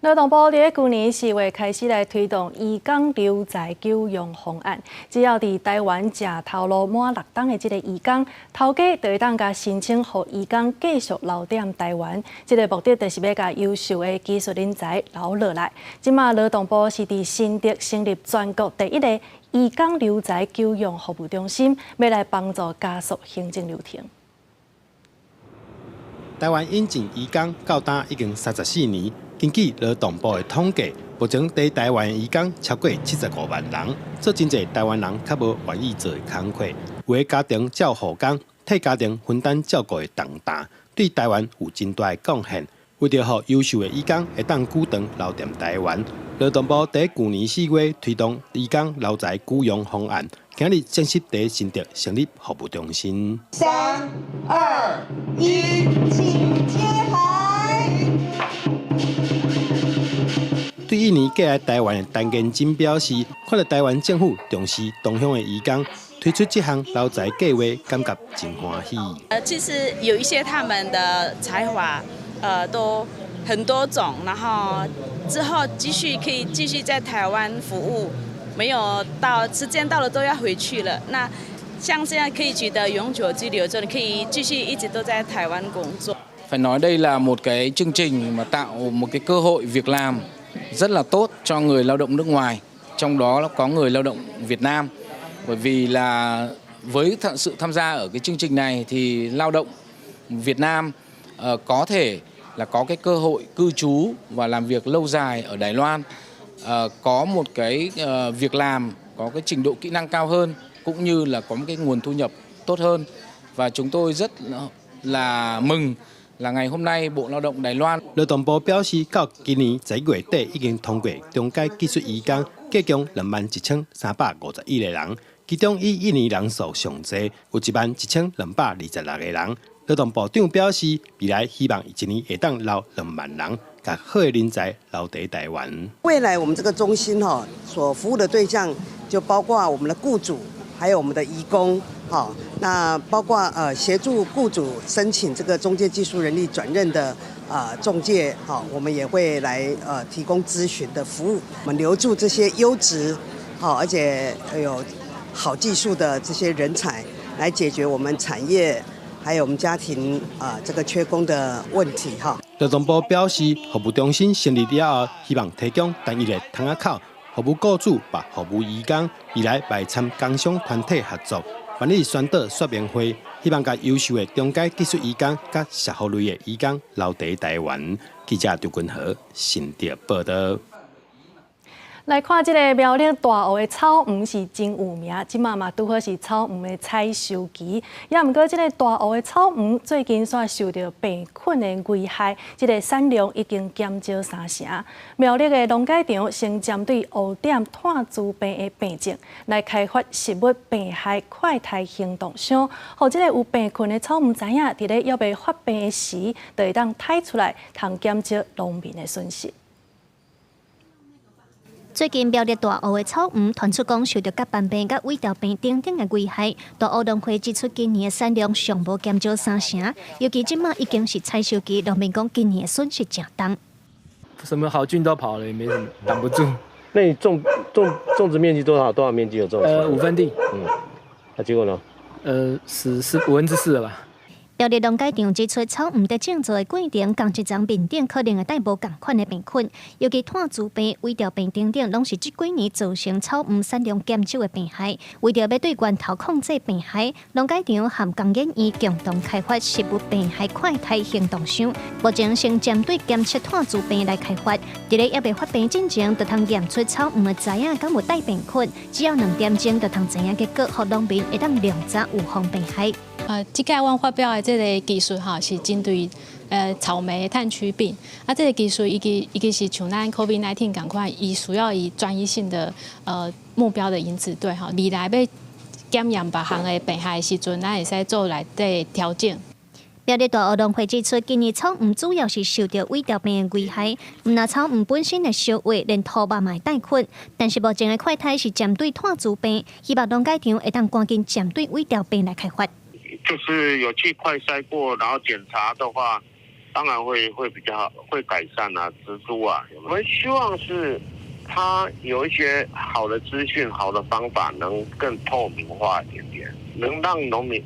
Speaker 1: 劳动部伫去年4月开始来推动移工留在救用方案，只要伫台湾食头路满6档的这个移工，头家就会当甲申请，互移工继续留踮台湾。这个目的就是要甲优秀的技术人才留落来。即马劳动部是伫新竹成立全国第1个移工留在救用服务中心，要来帮助加速行政流程。
Speaker 2: 台湾引进移工到今已经34年。根据劳动部的统计，目前在台湾移工超过75万人，做真侪台湾人较无愿意做的工课，为家庭照护工，替家庭分担照顾的重担，对台湾有真大的贡献。为着让优秀的移工会当久长留踮台湾，劳动部伫去年4月推动移工留在雇用方案，今日正式伫新竹成立服务中心。
Speaker 3: 3、2、1，请揭牌。
Speaker 2: 对印尼寄来台湾的陈建金表示，看到台湾政府重视同乡的移工，推出这项留在计划，感觉真欢喜。
Speaker 6: 其实有一些他们的才华，都很多种，然后之后可以继续在台湾服务，没有到时间到了都要回去了。那像这样可以取得永久居留证，可以继续一直都在台湾工作。
Speaker 7: Phải nói đây là một cái chương trình mà tạo một cái cơ hội việc làm rất là tốt cho người lao động nước ngoài, trong đó có người lao động Việt Nam. Bởi vì là với sự tham gia ở cái chương trình này thì lao động Việt Nam có thể là có cái cơ hội cư trú và làm việc lâu dài ở Đài Loan, có một cái việc làm có cái trình độ kỹ năng cao hơn, cũng như là có một cái nguồn thu nhập tốt hơn. Và chúng tôi rất là mừng là ngày hôm nay Bộ Lao động Đài Loan.
Speaker 2: 劳动部表示，到今年10月底已经通过中介技术移工，计共21351个人，其中以印尼人数上济，有11226个人。劳动部长表示，未来希望一年会当留2万人，把好的人才留在台湾。
Speaker 8: 未来我们这个中心所服务的对象就包括我们的雇主，还有我们的移工。那包括协助雇主申请这个中介技术人力转任的中介，我们也会来提供咨询的服务。我们留住这些优质而且有好技术的这些人才，来解决我们产业还有我们家庭这个缺工的问题
Speaker 2: 劳动部表示，服务中心成立了后，希望提供单一的窗仔口，服务雇主把服务移工，未来来参工商团体合作。办理宣导说明会，希望把优秀的中介技术移工、甲社福类的移工留在台湾。记者刘君和新竹报道。
Speaker 1: 来看这个苗栗大湖的草鱼是真有名，即马嘛拄好是草鱼的采收期。也毋过，这个大湖的草鱼最近煞受到病菌的危害，这个产量已经减少3成。苗栗的农改场先针对乌点炭疽病的病症来开发食物病害快筛行动箱，互这个有病菌的草鱼知影，伫咧要未发病的时，就会当筛出来，通减少农民的损失。
Speaker 9: 最近苗栗大湖的草鱼传出讲受到甲斑病、甲胃条病等等的危害，大湖农会指出今年的产量尚无减少3成，尤其即马已经是采收期，农民讲今年的损失真重。
Speaker 27: 什么好菌都跑了，也没什么挡不住。
Speaker 10: 那你种植面积多少？多少面积有种？5
Speaker 27: 分地。
Speaker 10: 那结果呢
Speaker 27: 4%了吧。
Speaker 9: 苗栗农改场指出，草鱼在种植的过程，共一张面顶可能会带无共款的病菌，尤其炭疽病、胃条病等等，拢是这几年造成草鱼产量减少的病害。为着要对源头控制病害，农改场和工研院共同开发食物病害快筛行动箱，目前先针对监测炭疽病来开发。伫咧还未发病之前，就通验出草鱼的知影敢有带病菌，只要2点钟就通知影结果，互农民会当量早预防病害。
Speaker 12: 即届阮发表的这个技术是针对草莓炭疽病，这个技术伊个是像咱 COVID-19 共款，伊需要以专一性的目标的因子对未来要检验别项的病害的时阵，咱会使做内底调整。
Speaker 9: 苗栗大湖农会指出，今年草鱼主要是受到胃条病的危害，那草鱼本身的烧胃，连土肉嘛会带菌，但是目前的快筛是针对炭疽病，希望农改场会当赶紧针对胃条病来开发。
Speaker 20: 就是有去快筛过，然后检查的话，
Speaker 11: 当然会比较好，会改善啊，蜘蛛啊，我们希望是它有一些好的资讯、好的方法，能更透明化一点点，能让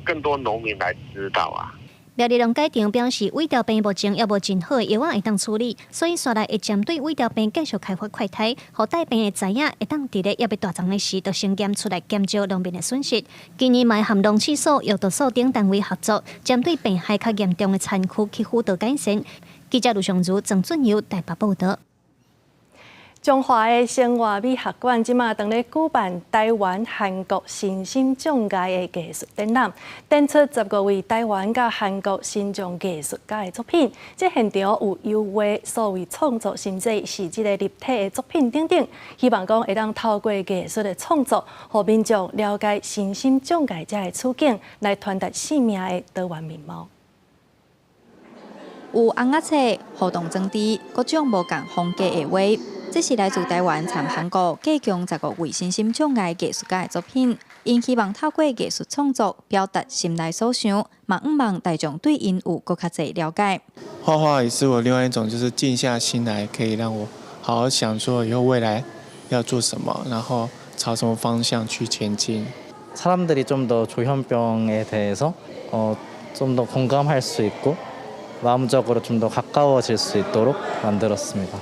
Speaker 11: 更多农民来知道啊。
Speaker 9: 苗栗农改场表示，胃条病目前也无真好的药丸会当处理，所以刷来会针对胃条病继续开发快筛，互带病的知影会当伫咧也要大涨的时，就先检出来减少农民的损失。今年嘛，含农试所、药毒所等单位合作，针对病害较严重的产区去辅导改善。记者卢尚如、郑俊佑台北报道。
Speaker 1: 中华的生活美学馆即马当咧举办台湾、韩国新兴障碍的艺术展览，展出10个位台湾甲韩国新障艺术家的作品。这现场有优惠所谓创作，甚至是即个立体的作品等等，希望讲会当透过艺术的创作，互民众了解身心障碍者的处境，来传达生命的多元面貌。
Speaker 13: 有红鸭册、互动装置、各种无同风格的画。这是来自台湾参韩国计共10个位身心障碍艺术家的作品，因希望透过艺术创作表达心内所想，嘛毋望大众对因有更较侪了解。
Speaker 14: 画画也是我另外一种，就是静下心来，可以让我好好想说以后未来要做什么，然后朝什么方向去前进。
Speaker 15: 사람들이 좀 더 조현병에 대해서 좀 더 공감할 수 있고 마음적으로 좀 더 가까워질 수 있도록 만들었습니다.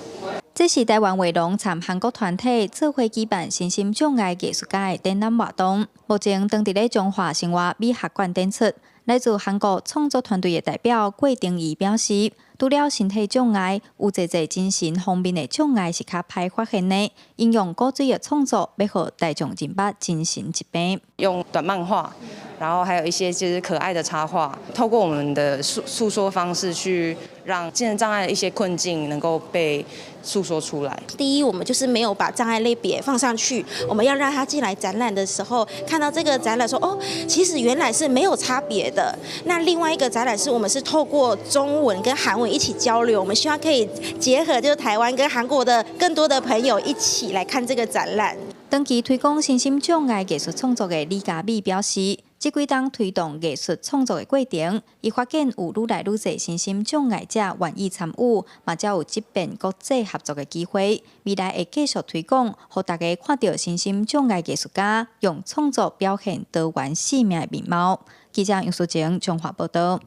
Speaker 13: 这是台湾卫农参韩国团体做伙举办身心障碍艺术家的展览活动，目前当伫咧中华生活美学馆展出。来自韩国创作团队的代表郭定仪表示，除了身体障碍，有侪侪精神方面的障碍是较歹发现的。应用古锥的创作，要互大众认捌精神疾病。
Speaker 16: 用短漫画，然后还有一些就是可爱的插画，透过我们的诉说方式，去让精神障碍的一些困境能够被诉说出来。
Speaker 17: 第一，我们就是没有把障碍类别放上去，我们要让他进来展览的时候，看到这个展览说，哦，其实原来是没有差别的。那另外一个展览是我们是透过中文跟韩文一起交流，我们希望可以结合就是台湾跟韩国的更多的朋友一起来看这个展览。
Speaker 13: 长期推广身心障碍艺术创作的李嘉美表示，这几档推动艺术创作的过程，伊发现有愈来愈侪身心障碍者愿意参与，嘛才有这边国际合作的机会。未来会继续推广，让大家看到身心障碍艺术家用创作表现多元生命的面貌。记者杨淑晴中华报道。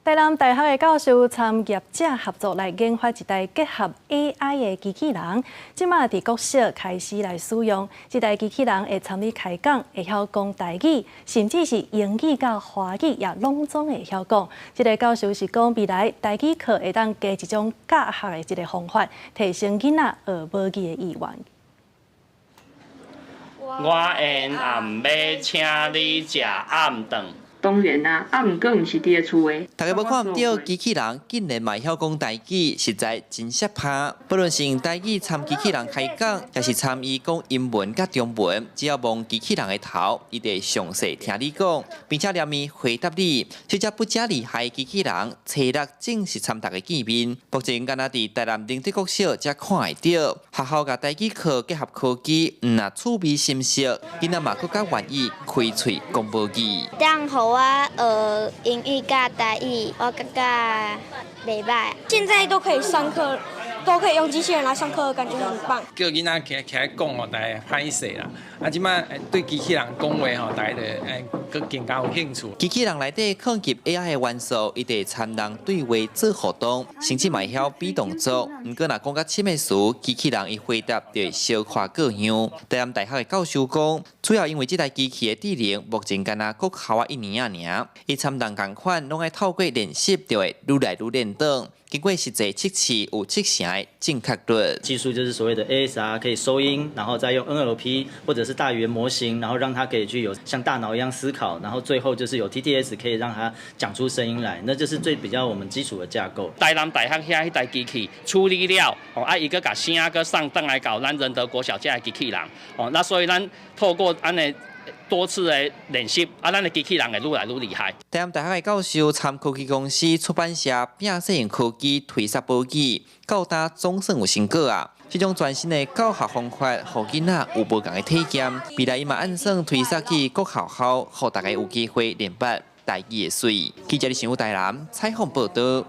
Speaker 1: 台南大学的教授参业者合作来研发一台结合 AI 的机器人，即马伫国小开始来使用。这台机器人会参与开讲，会晓讲台语，甚至是英语甲华语也拢总会晓讲。这个教授是讲未来台语课会当加一种教学的一个方法，提升囡仔学母语的意愿。
Speaker 18: 我因暗要请你食暗顿。
Speaker 19: 当然啦，毋过毋是伫咧厝诶。
Speaker 25: 大家要看唔到机器人竟然嘛晓讲台语，实在真吓怕。不论是用台语参机器人开讲，还是参与讲英文甲中文，只要望机器人的头，伊就会详细听你讲，并且连面回答你。这只不假厉害的机器人，初六正式参读的见面。目前敢若伫台南林德国小才看会到，学校甲台语课结合科技，那趣味心色，囡仔嘛更加愿意开嘴讲母语。
Speaker 24: 我英语甲台语，我感觉袂歹。现在都可以上课，都可以用机器人来上课，感觉很棒。
Speaker 7: 叫囡仔起来讲吼，大家歹势啦。啊，即摆对机器人讲话吼，大家就更加有兴趣。
Speaker 25: 机器人内底放入 AI 的元素，伊得参人对话做互动，甚至嘛晓比动作。毋过若讲到深的事，机器人伊回答就会小可各样。台南大学的教授讲，主要因为这台机器的智能目前敢若国考1年尔，伊参人共款拢爱透过练习，就会愈来愈练得。经过实际测试，有7成的正确率。
Speaker 30: 技术就是所谓的 ASR， 可以收音，然后再用 NLP 或者是大语言模型，然后让它可以具有像大脑一样思考，然后最后就是有 TTS 可以让它讲出声音来，那就是最比较我们基础的架构。
Speaker 18: 台南大学遐迄台机器处理了，伊个把声个上登来搞咱仁德国小这机器人，那所以咱透过安尼多次的练习，咱的机器人会愈来愈厉害。
Speaker 25: 台南大学的教授参科技公司出版社并使用科技推测母语，到达总算有成果啊！这种全新的教学方法，让囡仔有不同的体验。未来伊嘛按算推测去各学校，让大家有机会练捌台语的水。记者李新武台南采访报道。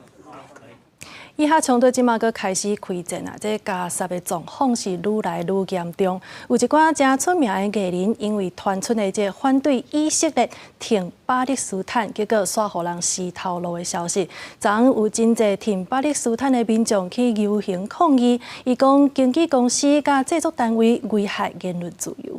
Speaker 1: 以下冲突即马阁开始开战啊！这加沙的状况是愈来愈严重，有一寡真出名的艺人因为传出的这反对以色列挺巴勒斯坦，结果煞互人死头路的消息。昨昏有真侪挺巴勒斯坦的民众去游行抗议，伊讲经纪公司甲制作单位危害言论自由。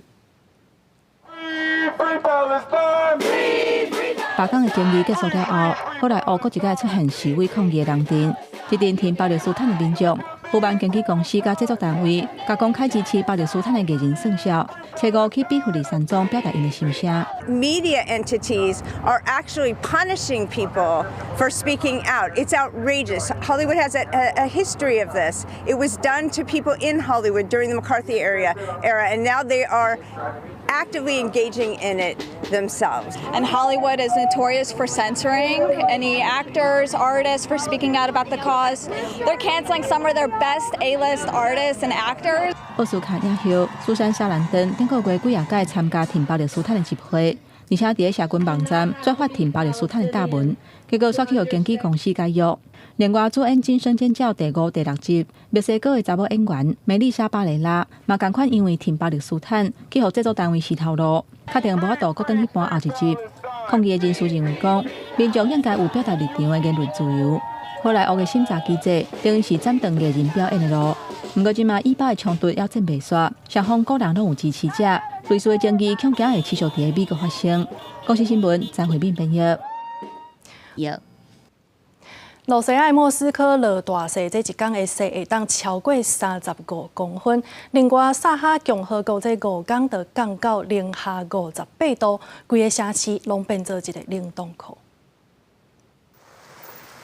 Speaker 3: 罢工的争议结束了后，后来又一届出现示威抗议的人阵。一阵挺巴勒斯坦的民众，不办经纪公司甲制作单位，甲公开支持巴勒斯坦的艺人算小，找五去庇护里山庄表达因的心声。
Speaker 4: Media entities are actually punishing people for speaking out. It's outrageous. Hollywood has a history of this. It was done to people in Hollywood during the McCarthy era, and now they are actively engaging in it themselves.
Speaker 5: And Hollywood is notorious for censoring any actors, artists for speaking out about the cause. They're canceling some of their best A-list artists and actors.
Speaker 3: 奥斯卡影后苏珊·莎兰登顶个月几啊届参加挺巴勒斯坦的集会，而且伫社群网站转发挺巴勒斯坦的大文，结果煞去互经纪公司解约。另外，主演《惊声尖叫》第5、第6集，墨西哥的查某演员梅丽莎·巴雷拉，嘛同款因为挺巴勒斯坦，去互制作单位死头路，确定无法度搁转去搬后一集。抗议的人士认为讲，民众应该有表达立场的言论自由。后来，乌嘅审查机制等于是暂停艺人表演的路。不过，即马以巴的冲突还真袂煞，双方个人拢有支持者，类似的争议恐惊会持续伫美国发生。公司新闻张惠敏编译。
Speaker 1: 罗西亚莫斯科落大雪，这一天的雪会当超过35公分。另外，萨哈共和国这5天就降到零下58度，规个城市拢变做一个冷冻库。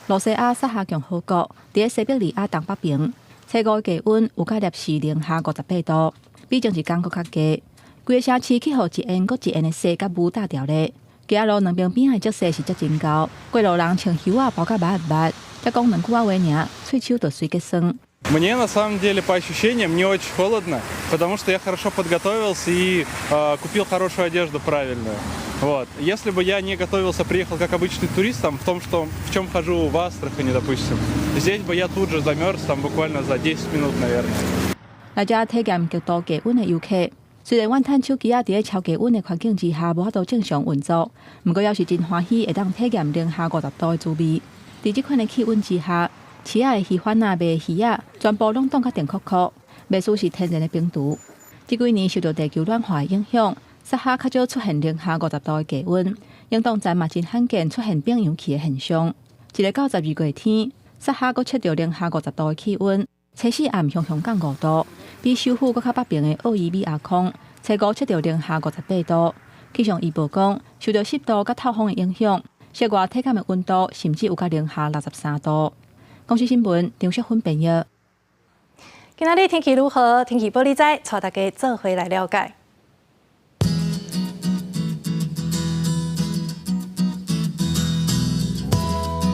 Speaker 3: 罗西亚萨哈共和国伫西伯利亚东北边，初5低温有甲摄氏零下58度，比前一天搁较低。规个城市气候一烟搁一烟的雪甲雾打掉咧。街路两边边的积雪是足真高，过路人穿袖仔包甲密密，才讲2句仔话尔，喙手就随结霜。
Speaker 6: Мне на самом деле по ощущениям не очень холодно, потому что я хорошо подготовился и купил хорошую одежду правильную. Вот. Если бы я не готовился, приехал как обычный турист, там, в чем хожу в Астрахани, допустим, здесь бы я тут же замерз, там буквально за 10 минут, наверное.
Speaker 3: 来遮体验极度低温的游客。虽然阮趁手机伫超低温的环境之下无法度正常运作，不过也是真欢喜会当体验零下50度的滋味。伫即款的气温之下，饲的鱼贩卖的鱼仔全部拢冻甲电酷酷，袂输是天然的冰毒。这几年受到地球暖化的影响，萨哈较少出现零下50度的低温，冷冻站嘛真罕见出现变氧气的现象。一个到12月天，萨哈阁测到零下50度的气温。初4暗熊降5度，比首府搁较北边的奥伊比亚空，初5测到零下58度。气象预报讲，受到湿度甲透风的影响，室外体感的温度甚至有甲零下63度。公司新闻张淑芬编译。
Speaker 1: 今仔日天气如何？天气报你知，带大家做伙来了解。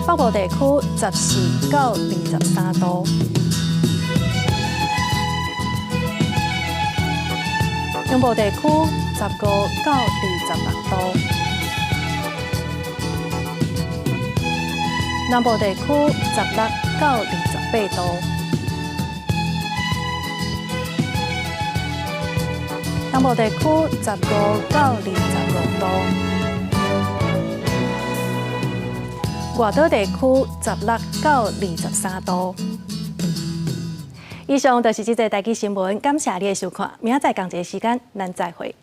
Speaker 1: 北部地区14到23度。中部地区15到26度，南部地区16到28度，东部地区15到26度，外岛地区16到23度。以上就是这则台语新闻，感谢你的收看，明仔载同一个时间，咱再会。